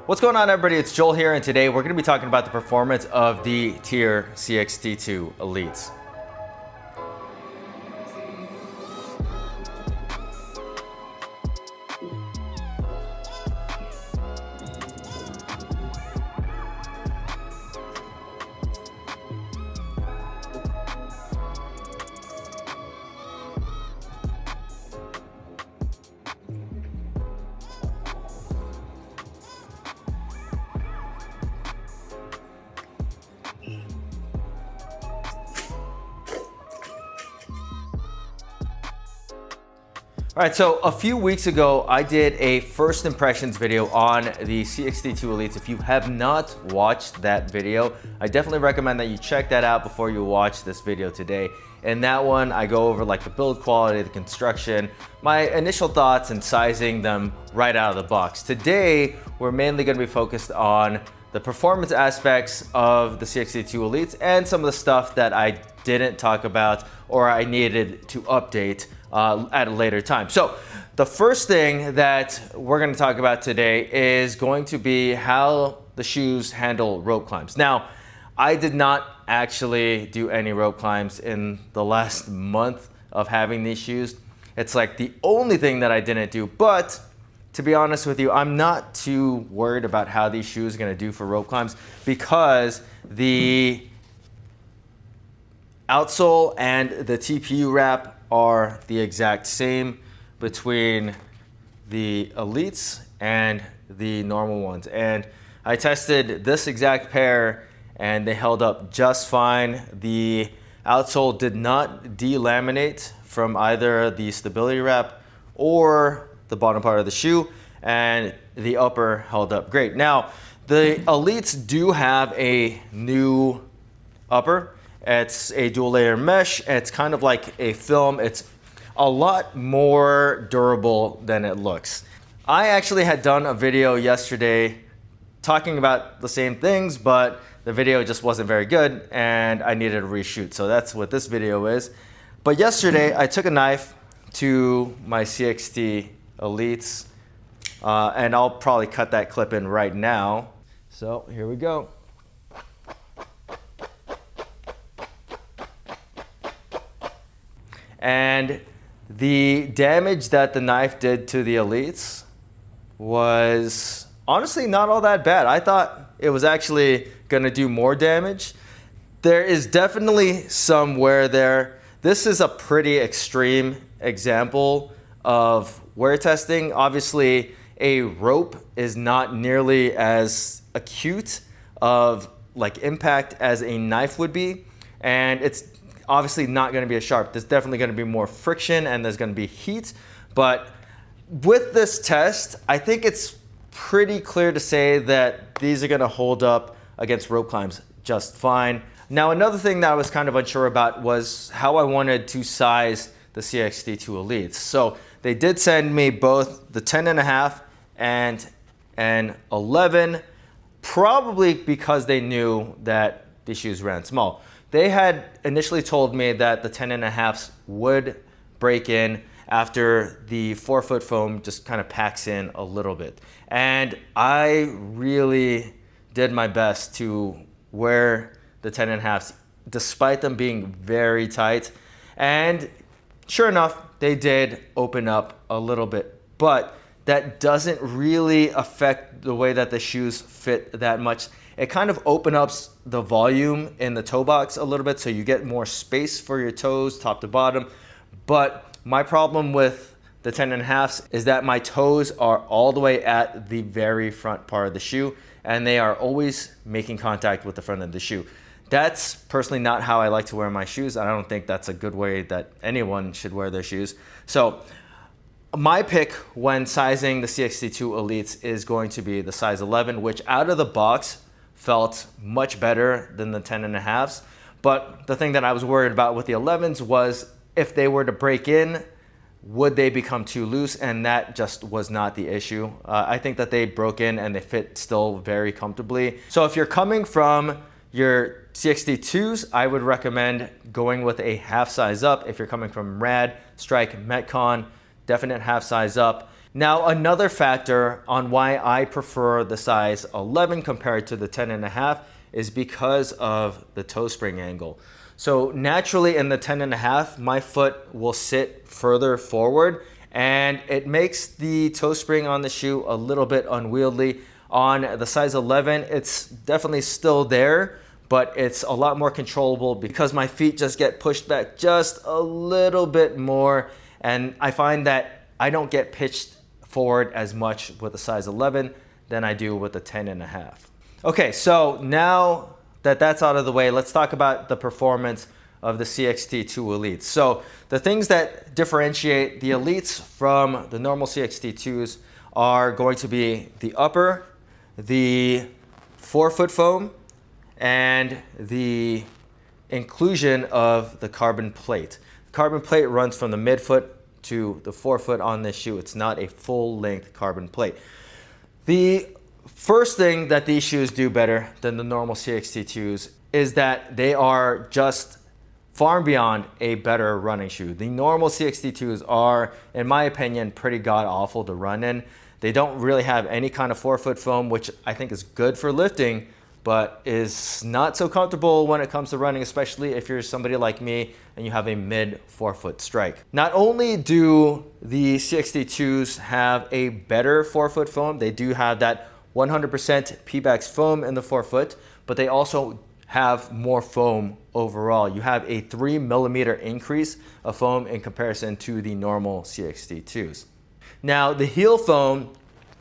What's going on, everybody? It's Joel here, and today we're going to be talking about the performance of the TYR CXT-2 Elites. All right, so a few weeks ago, I did a first impressions video on the CXT-2 Elites. If you have not watched that video, I definitely recommend that you check that out before you watch this video today. In that one, I go over like the build quality, the construction, my initial thoughts and sizing them right out of the box. Today, we're mainly gonna be focused on the performance aspects of the CXT-2 Elites and some of the stuff that I didn't talk about or I needed to update at a later time. So the first thing that we're going to talk about today is going to be how the shoes handle rope climbs. Now, I did not actually do any rope climbs in the last month of having these shoes. It's like the only thing that I didn't do, but to be honest with you, I'm not too worried about how these shoes are going to do for rope climbs because the outsole and the TPU wrap are the exact same between the Elites and the normal ones. And I tested this exact pair and they held up just fine. The outsole did not delaminate from either the stability wrap or the bottom part of the shoe, and the upper held up great. Now, the Elites do have a new upper. It's a dual layer mesh. It's kind of like a film. It's a lot more durable than it looks. I actually had done a video yesterday talking about the same things, but the video just wasn't very good and I needed to reshoot. So that's what this video is. But yesterday I took a knife to my CXT Elites and I'll probably cut that clip in right now. So here we go. And the damage that the knife did to the Elites was honestly not all that bad. I thought it was actually gonna do more damage. There is definitely some wear there. This is a pretty extreme example of wear testing. Obviously, a rope is not nearly as acute of like impact as a knife would be, and it's obviously not going to be as sharp. There's definitely going to be more friction and there's going to be heat. But with this test, I think it's pretty clear to say that these are going to hold up against rope climbs just fine. Now, another thing that I was kind of unsure about was how I wanted to size the CXT-2 Elites. So they did send me both the 10.5 and an 11, probably because they knew that these shoes ran small. They had initially told me that the 10.5s would break in after the forefoot foam just kind of packs in a little bit. And I really did my best to wear the 10.5s despite them being very tight. And sure enough, they did open up a little bit, but that doesn't really affect the way that the shoes fit that much. It kind of opens up the volume in the toe box a little bit so you get more space for your toes top to bottom. But my problem with the 10.5s is that my toes are all the way at the very front part of the shoe and they are always making contact with the front of the shoe. That's personally not how I like to wear my shoes. I don't think that's a good way that anyone should wear their shoes. So my pick when sizing the CXT-2 Elites is going to be the size 11, which out of the box felt much better than the 10.5s. But the thing that I was worried about with the 11s was if they were to break in, would they become too loose? And that just was not the issue. I think that they broke in and they fit still very comfortably. So if you're coming from your CXT-2s, I would recommend going with a half size up. If you're coming from Rad, Strike, Metcon, definite half size up. Now, another factor on why I prefer the size 11 compared to the 10.5 is because of the toe spring angle. So naturally in the 10.5, my foot will sit further forward, and it makes the toe spring on the shoe a little bit unwieldy. On the size 11, it's definitely still there, but it's a lot more controllable because my feet just get pushed back just a little bit more, and I find that I don't get pitched forward as much with a size 11 than I do with a 10.5. Okay, so now that that's out of the way, let's talk about the performance of the CXT-2 Elites. So the things that differentiate the Elites from the normal CXT-2s are going to be the upper, the forefoot foam, and the inclusion of the carbon plate. The carbon plate runs from the midfoot to the forefoot on this shoe. It's not a full-length carbon plate. The first thing that these shoes do better than the normal CXT-2s is that they are just far and beyond a better running shoe. The normal CXT-2s are, in my opinion, pretty god-awful to run in. They don't really have any kind of forefoot foam, which I think is good for lifting, but is not so comfortable when it comes to running, especially if you're somebody like me and you have a mid forefoot strike. Not only do the CXT-2s have a better forefoot foam, they do have that 100% Pebax foam in the forefoot, but they also have more foam overall. You have a 3mm increase of foam in comparison to the normal CXT-2s. Now, the heel foam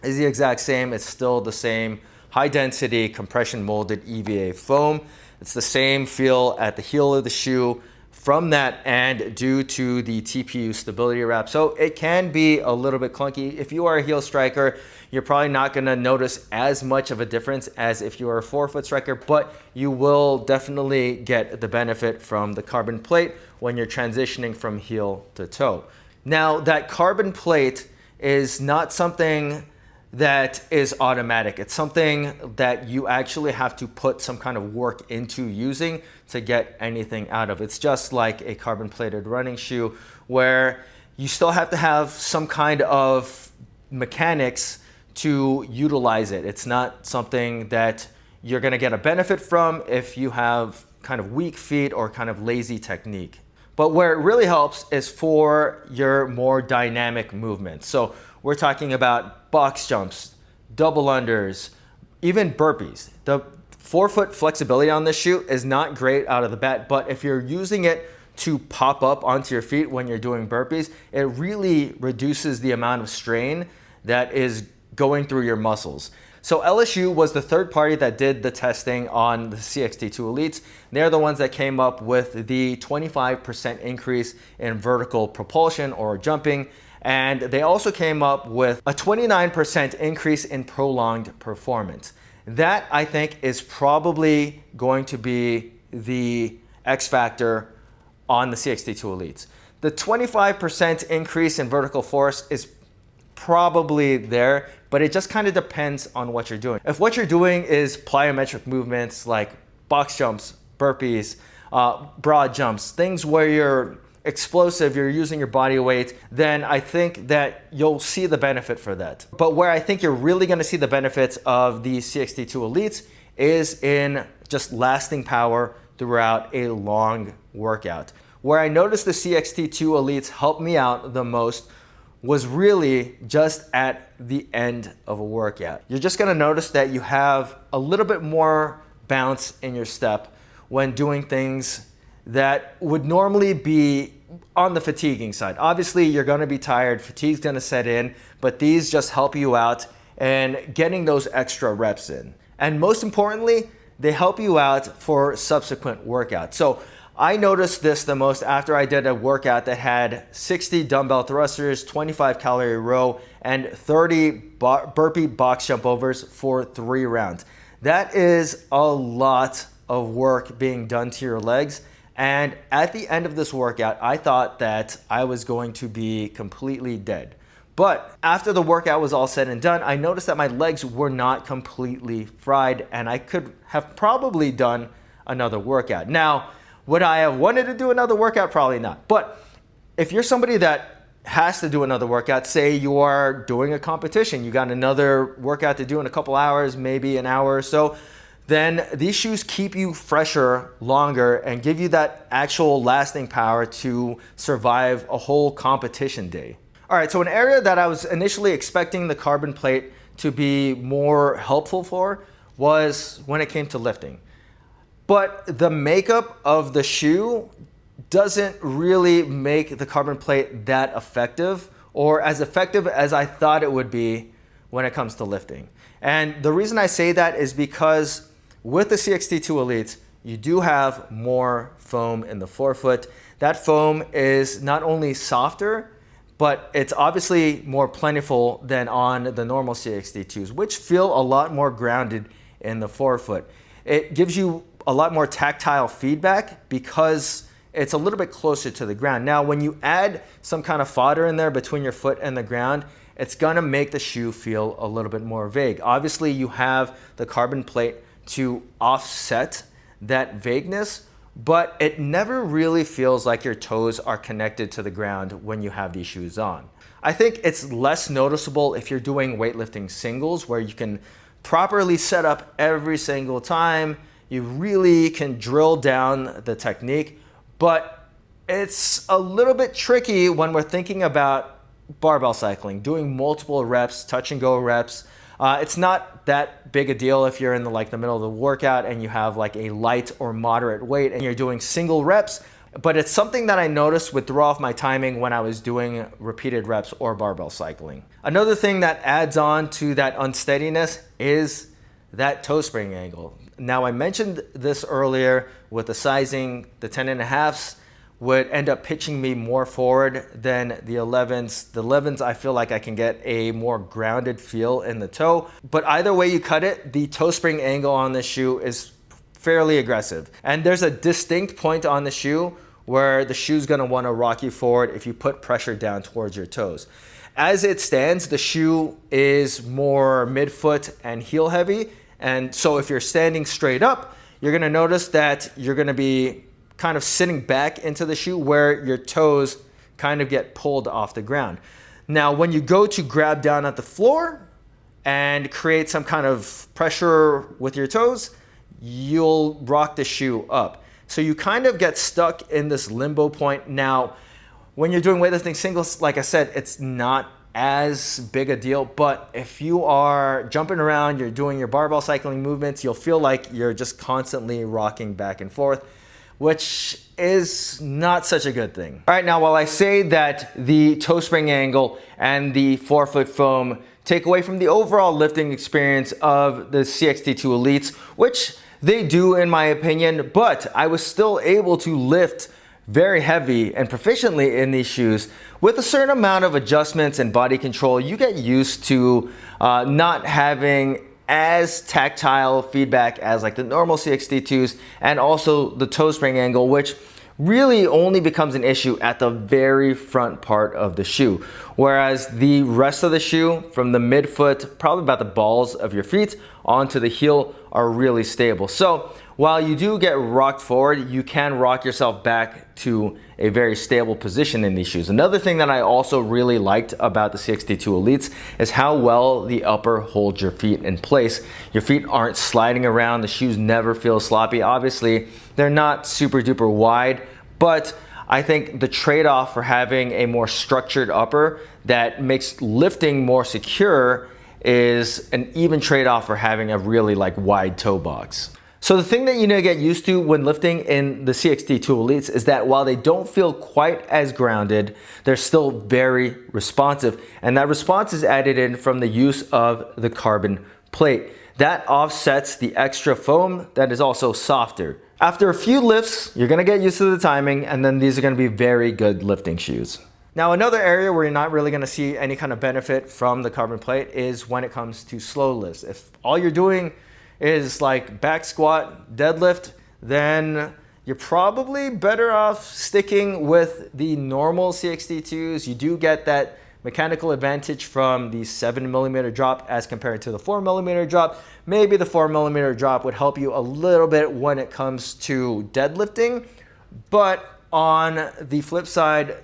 is the exact same. It's still the same high density compression molded EVA foam. It's the same feel at the heel of the shoe from that end due to the TPU stability wrap. So it can be a little bit clunky. If you are a heel striker, you're probably not gonna notice as much of a difference as if you are a forefoot striker, but you will definitely get the benefit from the carbon plate when you're transitioning from heel to toe. Now, that carbon plate is not something that is automatic. It's something that you actually have to put some kind of work into using to get anything out of. It's just like a carbon plated running shoe where you still have to have some kind of mechanics to utilize it. It's not something that you're gonna get a benefit from if you have kind of weak feet or kind of lazy technique. But where it really helps is for your more dynamic movements. So we're talking about box jumps, double unders, even burpees. The forefoot flexibility on this shoe is not great out of the bat, but if you're using it to pop up onto your feet when you're doing burpees, it really reduces the amount of strain that is going through your muscles. So LSU was the third party that did the testing on the CXT-2 Elites. They're the ones that came up with the 25% increase in vertical propulsion or jumping. And they also came up with a 29% increase in prolonged performance. That, I think, is probably going to be the X factor on the CXT-2 Elites. The 25% increase in vertical force is probably there, but it just kind of depends on what you're doing. If what you're doing is plyometric movements like box jumps, burpees, broad jumps, things where you're explosive, you're using your body weight, then I think that you'll see the benefit for that. But where I think you're really gonna see the benefits of the CXT-2 Elites is in just lasting power throughout a long workout. Where I noticed the CXT-2 Elites helped me out the most was really just at the end of a workout. You're just gonna notice that you have a little bit more bounce in your step when doing things that would normally be on the fatiguing side. Obviously, you're gonna be tired, fatigue's gonna set in, but these just help you out and getting those extra reps in. And most importantly, they help you out for subsequent workouts. So I noticed this the most after I did a workout that had 60 dumbbell thrusters, 25 calorie row, and 30 burpee box jump overs for 3 rounds. That is a lot of work being done to your legs. And at the end of this workout, I thought that I was going to be completely dead. But after the workout was all said and done, I noticed that my legs were not completely fried and I could have probably done another workout. Now, would I have wanted to do another workout? Probably not. But if you're somebody that has to do another workout, say you are doing a competition, you got another workout to do in a couple hours, maybe an hour or so, then these shoes keep you fresher longer and give you that actual lasting power to survive a whole competition day. All right, so an area that I was initially expecting the carbon plate to be more helpful for was when it came to lifting. But the makeup of the shoe doesn't really make the carbon plate that effective, or as effective as I thought it would be when it comes to lifting. And the reason I say that is because with the CXT-2 Elites, you do have more foam in the forefoot. That foam is not only softer, but it's obviously more plentiful than on the normal CXT-2s, which feel a lot more grounded in the forefoot. It gives you a lot more tactile feedback because it's a little bit closer to the ground. Now, when you add some kind of fodder in there between your foot and the ground, it's gonna make the shoe feel a little bit more vague. Obviously, you have the carbon plate to offset that vagueness, but it never really feels like your toes are connected to the ground when you have these shoes on. I think it's less noticeable if you're doing weightlifting singles, where you can properly set up every single time. You really can drill down the technique, but it's a little bit tricky when we're thinking about barbell cycling, doing multiple reps, touch and go reps. It's not that big a deal if you're in the middle of the workout and you have like a light or moderate weight and you're doing single reps, but it's something that I noticed would throw off my timing when I was doing repeated reps or barbell cycling. Another thing that adds on to that unsteadiness is that toe spring angle. Now, I mentioned this earlier with the sizing, the 10.5s would end up pitching me more forward than the 11s. The 11s, I feel like I can get a more grounded feel in the toe, but either way you cut it, the toe spring angle on this shoe is fairly aggressive. And there's a distinct point on the shoe where the shoe's gonna wanna rock you forward if you put pressure down towards your toes. As it stands, the shoe is more midfoot and heel heavy. And so if you're standing straight up, you're gonna notice that you're gonna be kind of sitting back into the shoe where your toes kind of get pulled off the ground. Now, when you go to grab down at the floor and create some kind of pressure with your toes, you'll rock the shoe up. So you kind of get stuck in this limbo point. Now, when you're doing weightlifting singles, like I said, it's not as big a deal, but if you are jumping around, you're doing your barbell cycling movements, you'll feel like you're just constantly rocking back and forth, which is not such a good thing. All right, now while I say that the toe spring angle and the forefoot foam take away from the overall lifting experience of the CXT-2 Elites, which they do in my opinion, but I was still able to lift very heavy and proficiently in these shoes. With a certain amount of adjustments and body control, you get used to not having as tactile feedback as like the normal CXT-2s, and also the toe spring angle, which really only becomes an issue at the very front part of the shoe. Whereas the rest of the shoe, from the midfoot, probably about the balls of your feet, onto the heel, are really stable. So while you do get rocked forward, you can rock yourself back to a very stable position in these shoes. Another thing that I also really liked about the CXT-2 Elites is how well the upper holds your feet in place. Your feet aren't sliding around, the shoes never feel sloppy. Obviously, they're not super duper wide, but I think the trade-off for having a more structured upper that makes lifting more secure is an even trade-off for having a really wide toe box. So the thing that you need to get used to when lifting in the CXT-2 Elites is that while they don't feel quite as grounded, they're still very responsive. And that response is added in from the use of the carbon plate. That offsets the extra foam that is also softer. After a few lifts, you're gonna get used to the timing, and then these are gonna be very good lifting shoes. Now, another area where you're not really gonna see any kind of benefit from the carbon plate is when it comes to slow lifts. If all you're doing is like back squat, deadlift, then you're probably better off sticking with the normal CXT-2s. You do get that mechanical advantage from the 7mm drop as compared to the 4mm drop. Maybe the 4mm drop would help you a little bit when it comes to deadlifting, but on the flip side,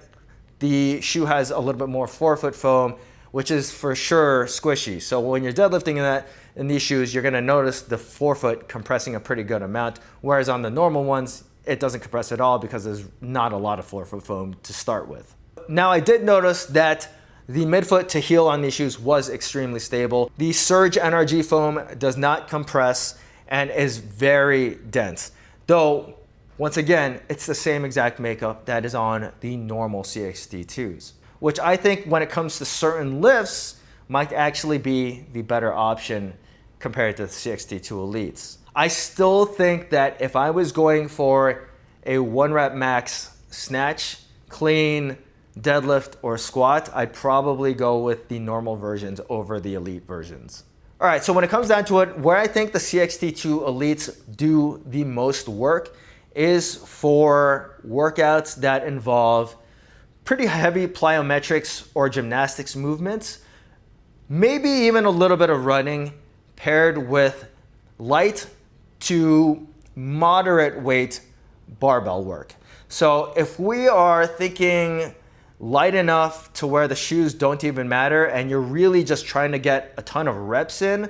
the shoe has a little bit more forefoot foam, which is for sure squishy. So when you're deadlifting in these shoes, you're gonna notice the forefoot compressing a pretty good amount, whereas on the normal ones, it doesn't compress at all because there's not a lot of forefoot foam to start with. Now I did notice that the midfoot to heel on these shoes was extremely stable. The Surge NRG foam does not compress and is very dense. Though, once again, it's the same exact makeup that is on the normal CXT-2s, which I think when it comes to certain lifts might actually be the better option compared to the CXT-2 Elites. I still think that if I was going for a 1 rep max snatch, clean, deadlift, or squat, I'd probably go with the normal versions over the Elite versions. All right, so when it comes down to it, where I think the CXT-2 Elites do the most work is for workouts that involve pretty heavy plyometrics or gymnastics movements, maybe even a little bit of running paired with light to moderate weight barbell work. So if we are thinking light enough to where the shoes don't even matter and you're really just trying to get a ton of reps in,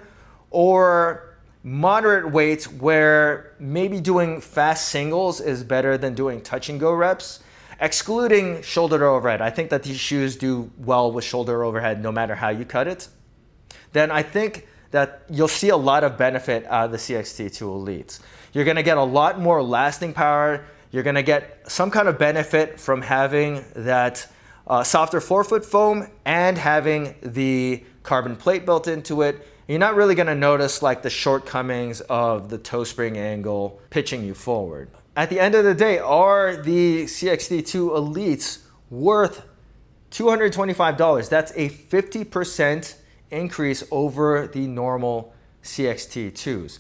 or moderate weight where maybe doing fast singles is better than doing touch and go reps, excluding shoulder to overhead. I think that these shoes do well with shoulder overhead no matter how you cut it. Then I think that you'll see a lot of benefit out of the CXT-2 Elites. You're gonna get a lot more lasting power. You're gonna get some kind of benefit from having that softer forefoot foam and having the carbon plate built into it. You're not really gonna notice like the shortcomings of the toe spring angle pitching you forward. At the end of the day, are the CXT-2 Elites worth $225? That's a 50% increase over the normal CXT-2s.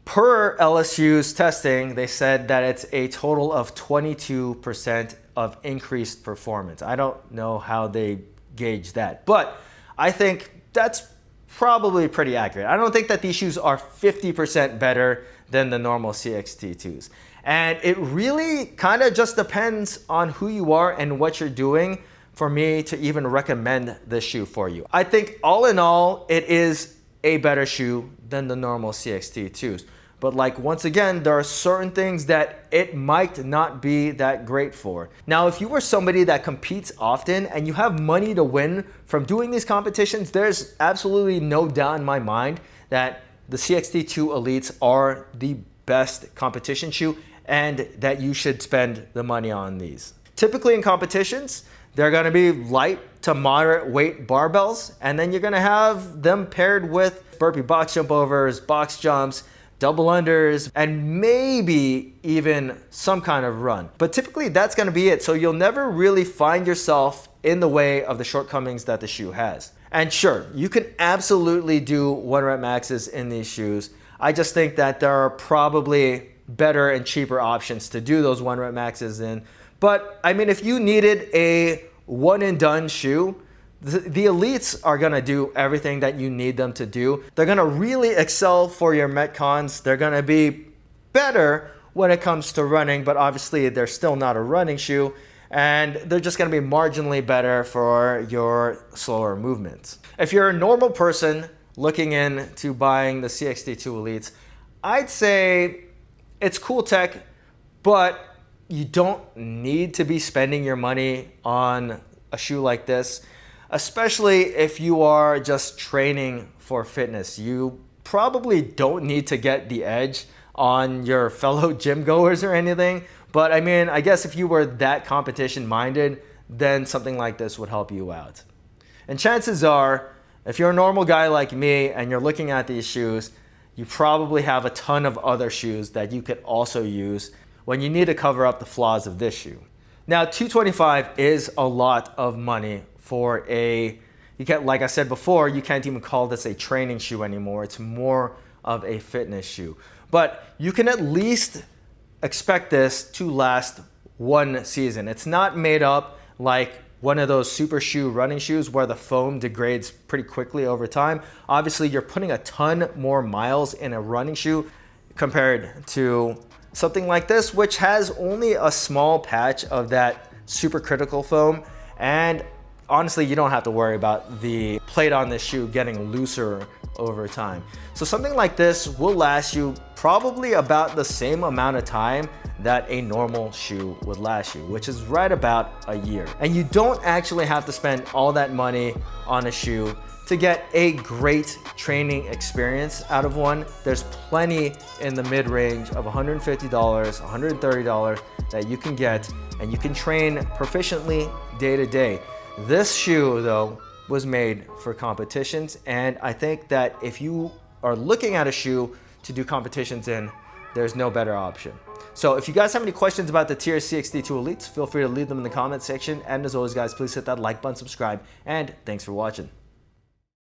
Per LSU's testing, they said that it's a total of 22% of increased performance. I don't know how they gauge that, but I think that's probably pretty accurate. I don't think that these shoes are 50% better than the normal CXT-2s. And it really kind of just depends on who you are and what you're doing for me to even recommend this shoe for you. I think all in all, it is a better shoe than the normal CXT-2s. But like, once again, there are certain things that it might not be that great for. Now, if you were somebody that competes often and you have money to win from doing these competitions, there's absolutely no doubt in my mind that the CXT-2 Elites are the best competition shoe and that you should spend the money on these. Typically in competitions, they're gonna be light to moderate weight barbells, and then you're gonna have them paired with burpee box jump overs, box jumps, double unders, and maybe even some kind of run. But typically that's gonna be it. So you'll never really find yourself in the way of the shortcomings that the shoe has. And sure, you can absolutely do 1 rep maxes in these shoes. I just think that there are probably better and cheaper options to do those 1 rep maxes in. But I mean, if you needed a one and done shoe, the Elites are gonna do everything that you need them to do. They're gonna really excel for your Metcons. They're gonna be better when it comes to running, but obviously they're still not a running shoe, and they're just gonna be marginally better for your slower movements. If you're a normal person looking into buying the CXT-2 Elites, I'd say it's cool tech, but you don't need to be spending your money on a shoe like this, especially if you are just training for fitness. You probably don't need to get the edge on your fellow gym goers or anything, but I mean, I guess if you were that competition minded, then something like this would help you out. And chances are, if you're a normal guy like me and you're looking at these shoes, you probably have a ton of other shoes that you could also use when you need to cover up the flaws of this shoe. Now, $225 is a lot of money for like I said before, you can't even call this a training shoe anymore. It's more of a fitness shoe. But you can at least expect this to last one season. It's not made up like one of those super shoe running shoes where the foam degrades pretty quickly over time. Obviously, you're putting a ton more miles in a running shoe compared to something like this, which has only a small patch of that supercritical foam, and honestly, you don't have to worry about the plate on this shoe getting looser over time. So something like this will last you probably about the same amount of time that a normal shoe would last you, which is right about a year. And you don't actually have to spend all that money on a shoe to get a great training experience out of one. There's plenty in the mid-range of $150, $130 that you can get, and you can train proficiently day to day. This shoe though was made for competitions, and I think that if you are looking at a shoe to do competitions in, there's no better option. So if you guys have any questions about the TYR CXT-2 Elites, feel free to leave them in the comment section. And as always guys, please hit that like button, subscribe, and thanks for watching.